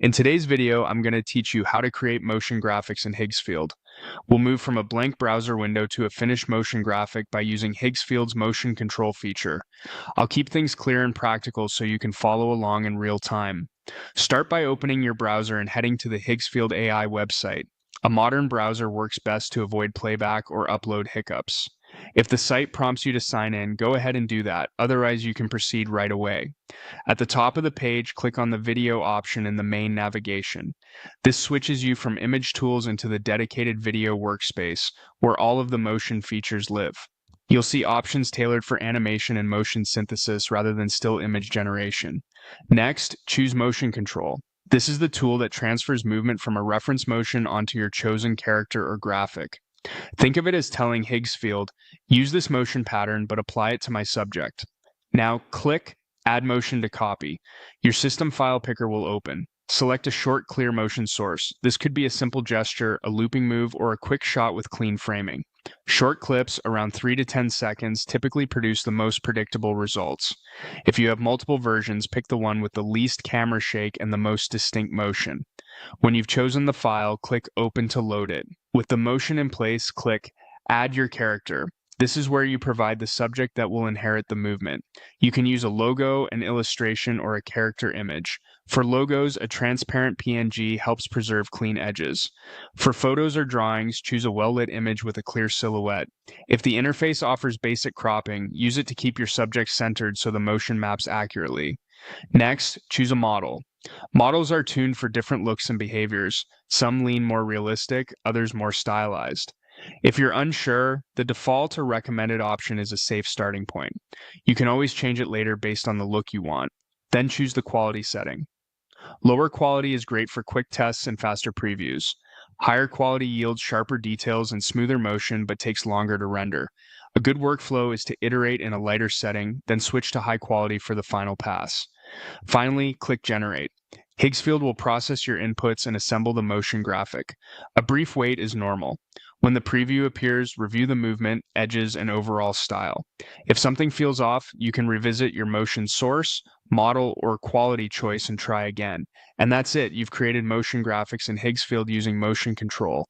In today's video, I'm going to teach you how to create motion graphics in Higgsfield. We'll move from a blank browser window to a finished motion graphic by using Higgsfield's motion control feature. I'll keep things clear and practical so you can follow along in real time. Start by opening your browser and heading to the Higgsfield AI website. A modern browser works best to avoid playback or upload hiccups. If the site prompts you to sign in, go ahead and do that, otherwise you can proceed right away. At the top of the page, click on the video option in the main navigation. This switches you from image tools into the dedicated video workspace, where all of the motion features live. You'll see options tailored for animation and motion synthesis rather than still image generation. Next, choose Motion Control. This is the tool that transfers movement from a reference motion onto your chosen character or graphic. Think of it as telling Higgsfield, use this motion pattern but apply it to my subject. Now click Add Motion to Copy. Your system file picker will open. Select a short, clear motion source. This could be a simple gesture, a looping move, or a quick shot with clean framing. Short clips, around 3 to 10 seconds, typically produce the most predictable results. If you have multiple versions, pick the one with the least camera shake and the most distinct motion. When you've chosen the file, click Open to load it. With the motion in place, click Add your character. This is where you provide the subject that will inherit the movement. You can use a logo, an illustration, or a character image. For logos, a transparent PNG helps preserve clean edges. For photos or drawings, choose a well-lit image with a clear silhouette. If the interface offers basic cropping, use it to keep your subject centered so the motion maps accurately. Next, choose a model. Models are tuned for different looks and behaviors. Some lean more realistic, others more stylized. If you're unsure, the default or recommended option is a safe starting point. You can always change it later based on the look you want. Then choose the quality setting. Lower quality is great for quick tests and faster previews. Higher quality yields sharper details and smoother motion but takes longer to render. A good workflow is to iterate in a lighter setting, then switch to high quality for the final pass. Finally, click Generate. Higgsfield will process your inputs and assemble the motion graphic. A brief wait is normal. When the preview appears, review the movement, edges, and overall style. If something feels off, you can revisit your motion source, model, or quality choice and try again. And that's it. You've created motion graphics in Higgsfield using motion control.